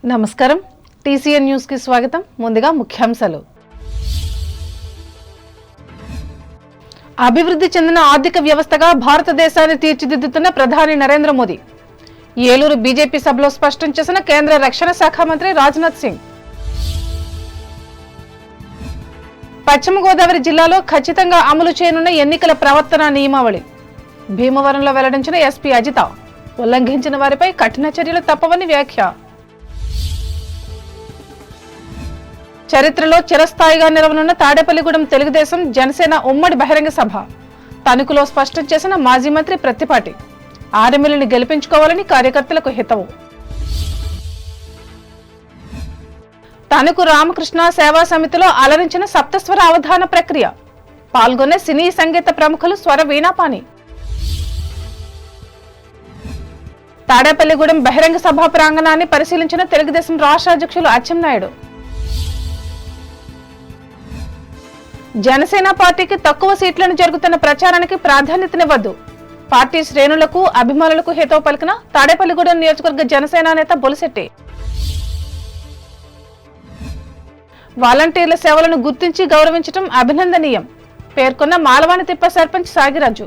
నమస్కారం TCN news కి స్వాగతం. ముందుగా ముఖ్యాంశాలు. అభివృద్ధి చెందిన ఆర్థిక వ్యవస్థగా భారతదేశాన్ని తీర్చిదిద్దుతున్న ప్రధాని నరేంద్ర మోదీ. ఏలూరు బీజేపీ సభలో స్పష్టం చేసిన కేంద్ర రక్షణ శాఖ మంత్రి రాజ్నాథ్ సింగ్. పశ్చిమ గోదావరి జిల్లాలో ఖచ్చితంగా అమలు చేయనున్న ఎన్నికల ప్రవర్తన నియమావళి. భీమవరంలో వెల్లడించిన ఎస్పీ అజిత. ఉల్లంఘించిన వారిపై కఠిన చర్యలు తప్పవని వ్యాఖ్య. చరిత్రలో చిరస్థాయిగా నిలవనున్న తాడేపల్లిగూడెం తెలుగుదేశం జనసేన ఉమ్మడి బహిరంగ సభ. తణుకులో స్పష్టం చేసిన మాజీ మంత్రి ప్రత్తిపాటి. ఆర్ఎంఎల్ని గెలిపించుకోవాలని కార్యకర్తలకు హితవు. తణుకు రామకృష్ణ సేవా సమితిలో అలరించిన సప్తస్వర అవధాన ప్రక్రియ. పాల్గొన్న సినీ సంగీత ప్రముఖులు స్వర వీణాపాని. తాడేపల్లిగూడెం బహిరంగ సభ ప్రాంగణాన్ని పరిశీలించిన తెలుగుదేశం రాష్ట్ర అధ్యక్షులు అచ్చెన్నాయుడు. జనసేన పార్టీకి తక్కువ సీట్లను జరుగుతున్న ప్రచారానికి ప్రాధాన్యతనివ్వద్దు. పార్టీ శ్రేణులకు అభిమానులకు హితవు పలికిన తాడేపల్లిగూడెం నియోజకవర్గ జనసేన నేత బొలిశెట్టి. వాలంటీర్ల సేవలను గుర్తించి గౌరవించడం అభినందనీయం పేర్కొన్న మాలవానితిప్ప సర్పంచ్ సాగిరాజు.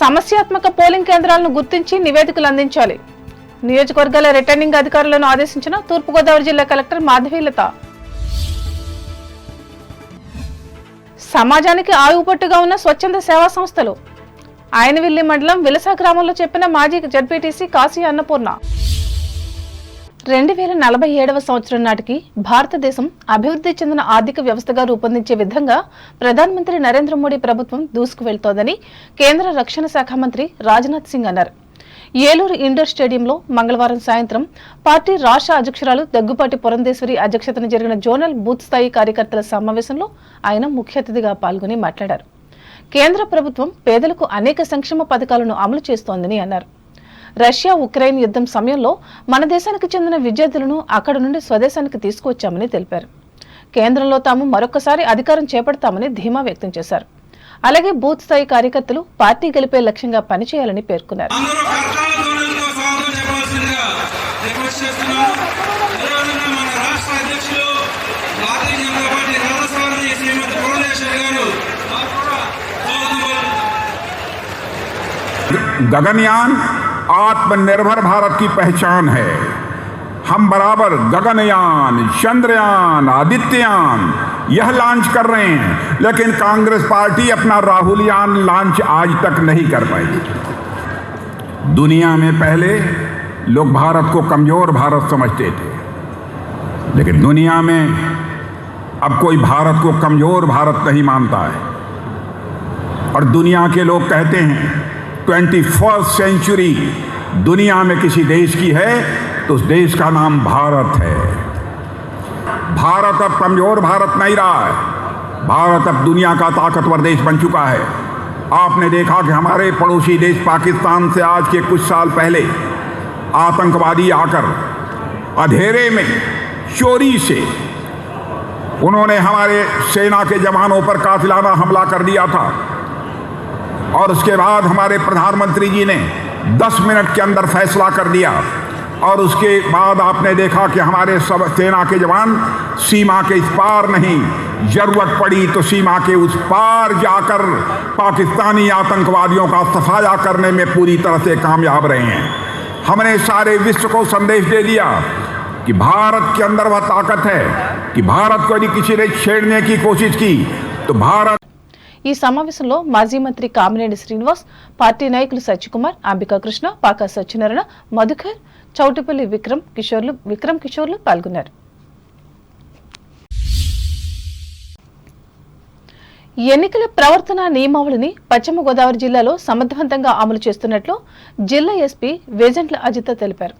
సమస్యాత్మక పోలింగ్ కేంద్రాలను గుర్తించి నివేదికలు అందించాలి. నియోజకవర్గాల రిటర్నింగ్ అధికారులను ఆదేశించిన తూర్పుగోదావరి జిల్లా కలెక్టర్ మాధవీలత. సమాజానికి ఆయువుపట్టుగా ఉన్న స్వచ్ఛంద సేవా సంస్థలు. ఆయనవిల్లి మండలం విలస గ్రామంలో చెప్పిన మాజీ జడ్పీటీసీ కాశీ అన్నపూర్ణ. 2047వ సంవత్సరం నాటికి భారతదేశం అభివృద్ధి చెందిన ఆర్థిక వ్యవస్థగా రూపొందించే విధంగా ప్రధానమంత్రి నరేంద్ర మోడీ ప్రభుత్వం దూసుకువెళ్తోందని కేంద్ర రక్షణ శాఖ మంత్రి రాజ్నాథ్ సింగ్ అన్నారు. ఏలూరు ఇండోర్ స్టేడియంలో మంగళవారం సాయంత్రం పార్టీ రాష్ట్ర అధ్యక్షురాలు దగ్గుపాటి పురంధేశ్వరి అధ్యక్షతన జరిగిన జోనల్ బూత్ స్థాయి కార్యకర్తల సమావేశంలో ఆయన ముఖ్య అతిథిగా పాల్గొని మాట్లాడారు. కేంద్ర ప్రభుత్వం పేదలకు అనేక సంక్షేమ పథకాలను అమలు చేస్తోందని అన్నారు. రష్యా ఉక్రెయిన్ యుద్ధం సమయంలో మన దేశానికి చెందిన విద్యార్థులను అక్కడి నుండి స్వదేశానికి తీసుకువచ్చామని తెలిపారు. కేంద్రంలో తాము మరొకసారి అధికారం చేపడతామని ధీమా వ్యక్తం చేశారు. అలాగే బూత్ స్థాయి కార్యకర్తలు పార్టీ గెలిపే లక్ష్యంగా పనిచేయాలని పేర్కొన్నారు. गगनयान आत्मनिर्भर भारत की पहचान है. हम बराबर गगनयान, चंद्रयान, आदित्ययान यह लॉन्च कर रहे हैं, लेकिन कांग्रेस पार्टी अपना राहुलयान लॉन्च आज तक नहीं कर पाई. दुनिया में पहले लोग भारत को कमजोर भारत समझते थे, लेकिन दुनिया में अब कोई भारत को कमजोर भारत नहीं मानता है. और दुनिया के लोग कहते हैं 21st सेंचुरी दुनिया में किसी देश की है तो उस देश का नाम भारत है. भारत अब कमजोर भारत नहीं रहा है. भारत अब दुनिया का ताकतवर देश बन चुका है. आपने देखा कि हमारे पड़ोसी देश पाकिस्तान से आज के कुछ साल पहले आतंकवादी आकर अंधेरे में चोरी से उन्होंने हमारे सेना के जवानों पर कातिलाना हमला कर दिया था. और उसके बाद हमारे प्रधानमंत्री जी ने 10 मिनट के अंदर फैसला कर दिया. और उसके बाद आपने देखा कि हमारे सब सेना के जवान सीमा के इस पार नहीं, जरूरत पड़ी तो सीमा के उस पार जाकर पाकिस्तानी आतंकवादियों का सफाया करने में पूरी तरह से कामयाब रहे हैं. हमने सारे विश्व को संदेश दे दिया कि भारत के अंदर वह ताकत है कि भारत को यदि किसी ने छेड़ने की कोशिश की तो भारत. ఈ సమావేశంలో మాజీ మంత్రి కామినేని శ్రీనివాస్, పార్టీ నాయకులు సత్యకుమార్, అంబికా కృష్ణ, పాకా సత్యనారాయణ, మధుకర్, చౌటిపల్లి విక్రమ్ కిషోర్లు పాల్గొన్నారు. ఎన్నికల ప్రవర్తన నియమావళిని పశ్చిమ గోదావరి జిల్లాలో సమర్థవంతంగా అమలు చేస్తున్నట్లు జిల్లా ఎస్పీ వేజంట్ల అజిత తెలిపారు.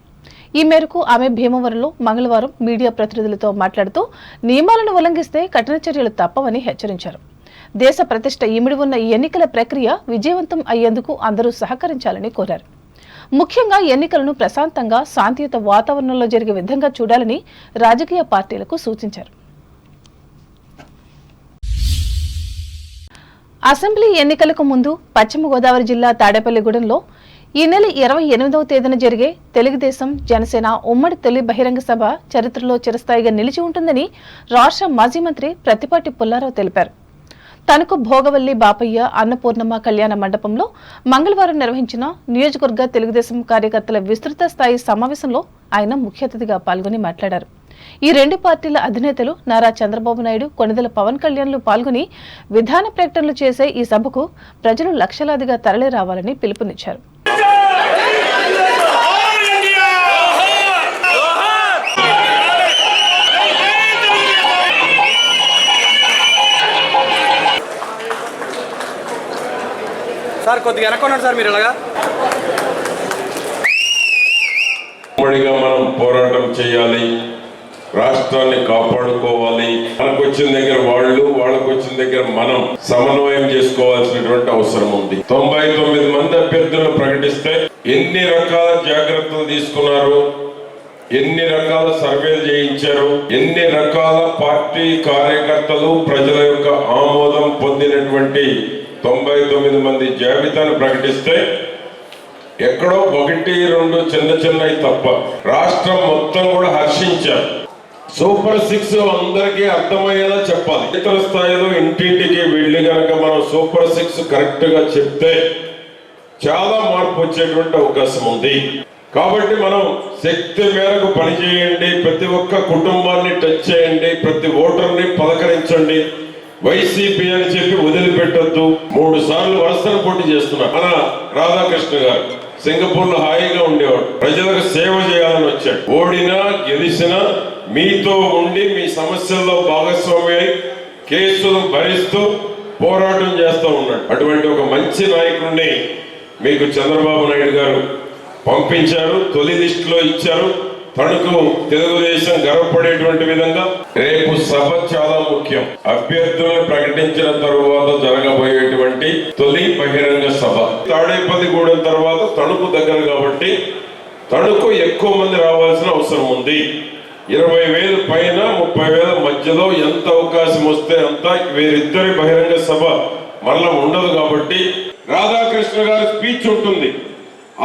ఈ మేరకు ఆమె భీమవరంలో మంగళవారం మీడియా ప్రతినిధులతో మాట్లాడుతూ నియమాలను ఉల్లంఘిస్తే కఠిన చర్యలు తప్పవని హెచ్చరించారు. దేశ ప్రతిష్ట ఇమిడి ఉన్న ఈ ఎన్నికల ప్రక్రియ విజయవంతం అయ్యేందుకు అందరూ సహకరించాలని కోరారు. ముఖ్యంగా ఎన్నికలను ప్రశాంతంగా శాంతియుత వాతావరణంలో జరిగే విధంగా చూడాలని రాజకీయ పార్టీలకు సూచించారు. అసెంబ్లీ ఎన్నికలకు ముందు పశ్చిమ గోదావరి జిల్లా తాడేపల్లిగూడెంలో ఈ నెల 28వ తేదీన జరిగే తెలుగుదేశం జనసేన ఉమ్మడి తొలి బహిరంగ సభ చరిత్రలో చిరస్థాయిగా నిలిచి ఉంటుందని రాష్ట్ర మాజీ మంత్రి ప్రత్తిపాటి పుల్లారావు తెలిపారు. తనకు భోగవల్లి బాపయ్య అన్నపూర్ణమ్మ కళ్యాణ మండపంలో మంగళవారం నిర్వహించిన నియోజకవర్గ తెలుగుదేశం కార్యకర్తల విస్తృత స్థాయి సమావేశంలో ఆయన ముఖ్య అతిథిగా పాల్గొని మాట్లాడారు. ఈ రెండు పార్టీల అధినేతలు నారా చంద్రబాబు నాయుడు, కొణిదెల పవన్ కళ్యాణ్లు పాల్గొని విధాన ప్రకటనలు చేసే ఈ సభకు ప్రజలు లక్షలాదిగా తరలి రావాలని పిలుపునిచ్చారు. సార్ కొద్దిగా వెనక్కున్నారు సార్ మీరు ఇలాగా. ఉమ్మడిగా మనం పోరాటం చేయాలి, రాష్ట్రాన్ని కాపాడుకోవాలి. మనకు వచ్చిన దగ్గర వాళ్ళకు వచ్చిన దగ్గర మనం సమన్వయం చేసుకోవాల్సినటువంటి అవసరం ఉంది. 99 మంది అభ్యర్థులను ప్రకటిస్తే ఎన్ని రకాల జాగ్రత్తలు తీసుకున్నారు, ఎన్ని రకాల సర్వేలు చేయించారు, ఎన్ని రకాల పార్టీ కార్యకర్తలు ప్రజల యొక్క ఆమోదం పొందినటువంటి 99 మంది జాబితాను ప్రకటిస్తే ఎక్కడో 1-2 చిన్నవి తప్ప రాష్ట్రం మొత్తం కూడా హర్షించారు. సూపర్ 6 అందరికీ అర్థమయ్యేలా చెప్పాలి. ఇతర స్థాయిలో ఇంటింటికి వెళ్ళి కనుక మనం సూపర్ 6 కరెక్ట్ గా చెప్తే చాలా మార్పు వచ్చేటువంటి అవకాశం ఉంది. కాబట్టి మనం శక్తి మేరకు పనిచేయండి, ప్రతి ఒక్క కుటుంబాన్ని టచ్ చేయండి, ప్రతి ఓటర్ని పలకరించండి. వైసీపీ అని చెప్పి వదిలిపెట్టొద్దు. 3 సార్లు వరుసను పోటీ చేస్తున్నారు. మన రాధాకృష్ణ గారు సింగపూర్ లో హాయిగా ఉండేవాడు, ప్రజలకు సేవ చేయాలని వచ్చాడు. ఓడినా గెలిచినా మీతో ఉండి మీ సమస్యల్లో భాగస్వామి అయి కేసులు భరిస్తూ పోరాటం చేస్తూ ఉన్నాడు. అటువంటి ఒక మంచి నాయకుడిని మీకు చంద్రబాబు నాయుడు గారు పంపించారు, తొలి లిస్టులో ఇచ్చారు. తణుకు తెలుగుదేశం గర్వపడేటువంటి విధంగా రేపు సభ చాలా ముఖ్యం. అభ్యర్థులను ప్రకటించిన తరువాత జరగబోయేటువంటి తొలి బహిరంగ సభ. తాడేపల్లిగూడెం తర్వాత తణుకు దగ్గర కాబట్టి తణుకు ఎక్కువ మంది రావాల్సిన అవసరం ఉంది. 20,000 పైన 30,000 మధ్యలో ఎంత అవకాశం వస్తే అంత. వీరిద్దరి బహిరంగ సభ మళ్ళా ఉండదు కాబట్టి రాధాకృష్ణ గారి స్పీచ్ ఉంటుంది.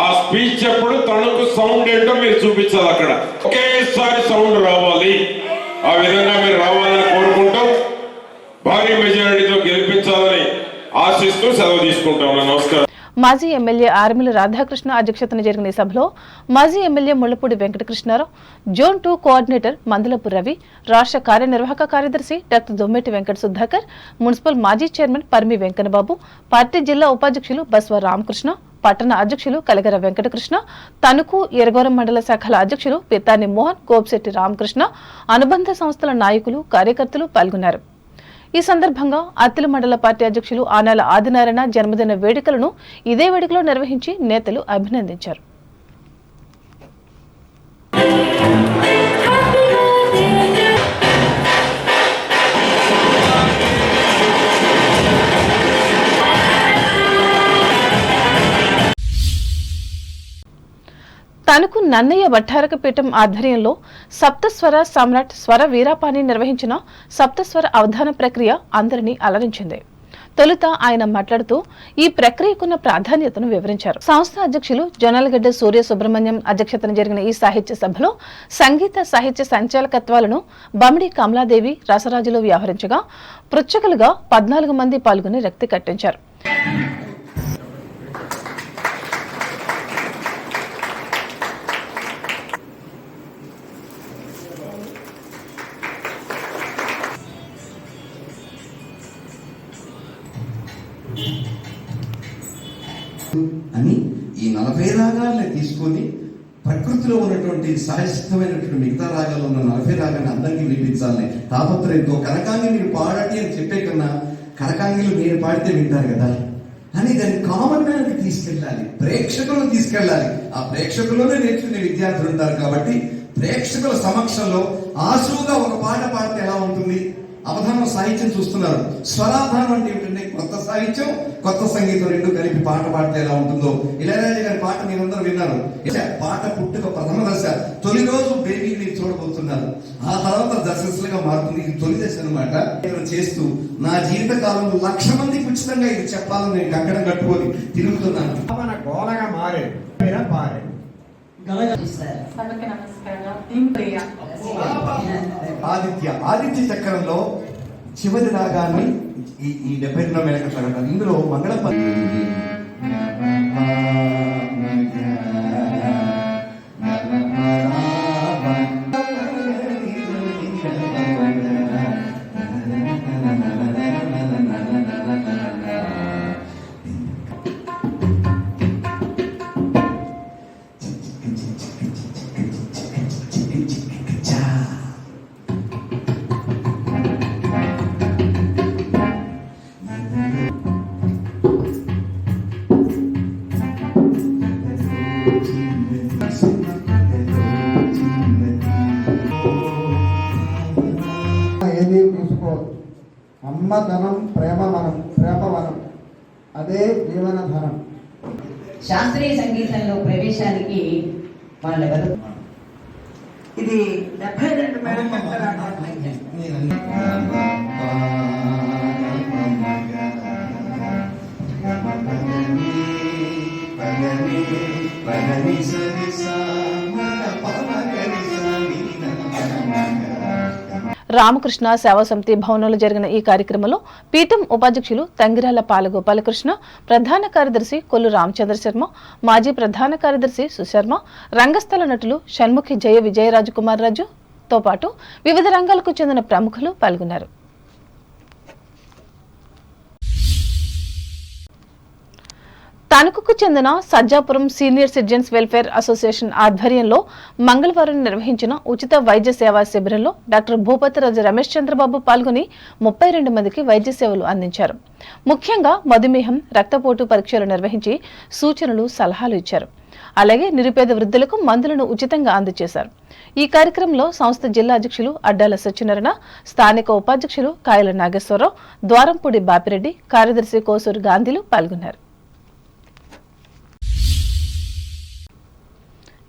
ఆ స్పీచ్ అప్పుడు తణుకు సౌండ్ ఏంటో మీరు చూపించాలి. అక్కడ ఒకేసారి సౌండ్ రావాలి. ఆ విధంగా మీరు రావాలని కోరుకుంటూ భారీ మెజారిటీతో గెలిపించాలని ఆశిస్తూ సెలవు తీసుకుంటాం. నమస్కారం. మాజీ ఎమ్మెల్యే ఆర్మిల రాధాకృష్ణ అధ్యక్షతన జరిగిన ఈ సభలో మాజీ MLA Mullapudi Venkatakrishna Rao, zone 2 coordinator Mandalapu Ravi, రాష్ట్ర కార్యనిర్వాహక కార్యదర్శి డాక్టర్ దొమ్మెటి వెంకట సుధాకర్, మున్సిపల్ మాజీ చైర్మన్ పర్మి వెంకన్నబాబు, పార్టీ జిల్లా ఉపాధ్యక్షులు బస్వ రామకృష్ణ, పట్టణ అధ్యక్షులు కలగర వెంకటకృష్ణ, తణుకు ఎరగోరం మండల శాఖల అధ్యక్షులు పితాని మోహన్, గోపిశెట్టి రామకృష్ణ, అనుబంధ సంస్థల నాయకులు, కార్యకర్తలు పాల్గొన్నారు. ఈ సందర్భంగా అత్తిలి మండల పార్టీ అధ్యక్షులు ఆనాల ఆదినారాయణ జన్మదిన వేడుకలను ఇదే వేడుకలో నిర్వహించి నేతలు అభినందించారు. తణుకు నన్నయ్య వఠారక పీఠం ఆధ్వర్యంలో సప్తస్వర సమ్రాట్ స్వర వీరాపాని నిర్వహించిన సప్తస్వర అవధాన ప్రక్రియ అందరినీ అలరించింది. తొలుత ఆయన మాట్లాడుతూ ఈ ప్రక్రియకున్న ప్రాధాన్యతను వివరించారు. సంస్థ అధ్యక్షులు జొన్నలగడ్డ సూర్య సుబ్రహ్మణ్యం అధ్యక్షతన జరిగిన ఈ సాహిత్య సభలో సంగీత సాహిత్య సంచాలకత్వాలను బమిడి కమలాదేవి, రసరాజులు వ్యవహరించగా పృచ్ఛకులుగా 14 మంది పాల్గొని రక్తి కట్టించారు. అని ఈ 40 రాగాల్ని తీసుకొని ప్రకృతిలో ఉన్నటువంటి సహజసిద్ధమైనటువంటి మిగతా రాగాల్లో ఉన్న 40 రాగాన్ని అందరికీ వినిపించాలని తాపత్రయంతో కనకాంగి మీరు పాడటి అని చెప్పే కన్నా కనకాంగిలు మీరు పాడితే వింటారు కదా అని దాన్ని కామన్ మ్యాన్కి తీసుకెళ్ళాలి, ప్రేక్షకులను తీసుకెళ్ళాలి. ఆ ప్రేక్షకుల్లోనే నేర్చుకునే విద్యార్థులు ఉంటారు కాబట్టి ప్రేక్షకుల సమక్షంలో ఆశువుగా ఒక పాట పాడితే ఎలా ఉంటుంది, అవధానం సాహిత్యం చూస్తున్నారు. స్వరాధానం అంటే ఏమిటంటే కొత్త సాహిత్యం, కొత్త సంగీతం రెండు కలిపి పాట పాడితే ఎలా ఉంటుందో. ఇళయరాజా గారి పాట మీరందరూ విన్నారు. పాట పుట్టుక ప్రథమ దశ. తొలి రోజు బేబీని చూడబోతున్నారు, ఆ తర్వాత దశలుగా మారుతుంది. ఇది తొలి దశ అనమాట. చేస్తూ నా జీవిత కాలంలో 1,00,000 మందికి ఉచితంగా ఇది చెప్పాలని నేను కంకణం కట్టుకొని తిరుగుతున్నాను. మన గోలగా మారే పారే ఆదిత్య చక్రంలో చివరి రాగాన్ని ఈ 72 మేళకట్లు అంటారు. ఇందులో మంగళ ఏది తీసుకోదు. అమ్మ ధనం ప్రేమ వనం, అదే జీవన ధనం. శాస్త్రీయ సంగీతంలో ప్రవేశానికి వాళ్ళెవరు? ఇది 72 మేడం కట్టారు. రామకృష్ణ సేవా సమితి భవనంలో జరిగిన ఈ కార్యక్రమంలో పీఠం ఉపాధ్యక్షులు తంగిరాల పాలగోపాలకృష్ణ, ప్రధాన కార్యదర్శి కొల్లు రామచంద్ర శర్మ, మాజీ ప్రధాన కార్యదర్శి సుశర్మ, రంగస్థల నటులు షణ్ముఖి జయ విజయరాజకుమార్ రాజుతో పాటు వివిధ రంగాలకు చెందిన ప్రముఖులు పాల్గొన్నారు. తణుకుకు చెందిన Sajjapuram senior citizens welfare association ఆధ్వర్యంలో మంగళవారం నిర్వహించిన ఉచిత వైద్య సేవా శిబిరంలో డాక్టర్ భూపతిరాజు రమేష్ చంద్రబాబు పాల్గొని 32 మందికి వైద్య సేవలు అందించారు. ముఖ్యంగా మధుమేహం, రక్తపోటు పరీక్షలు నిర్వహించి సూచనలు, సలహాలు ఇచ్చారు. అలాగే నిరుపేద వృద్ధులకు మందులను ఉచితంగా అందజేశారు. ఈ కార్యక్రమంలో సంస్థ జిల్లా అధ్యక్షులు అడ్డాల సత్యనారాయణ, స్థానిక ఉపాధ్యక్షులు కాయల నాగేశ్వరరావు, ద్వారంపూడి బాపిరెడ్డి, కార్యదర్శి కోసూరు గాంధీలు పాల్గొన్నారు.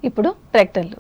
ఇప్పుడు ప్రకటనలు.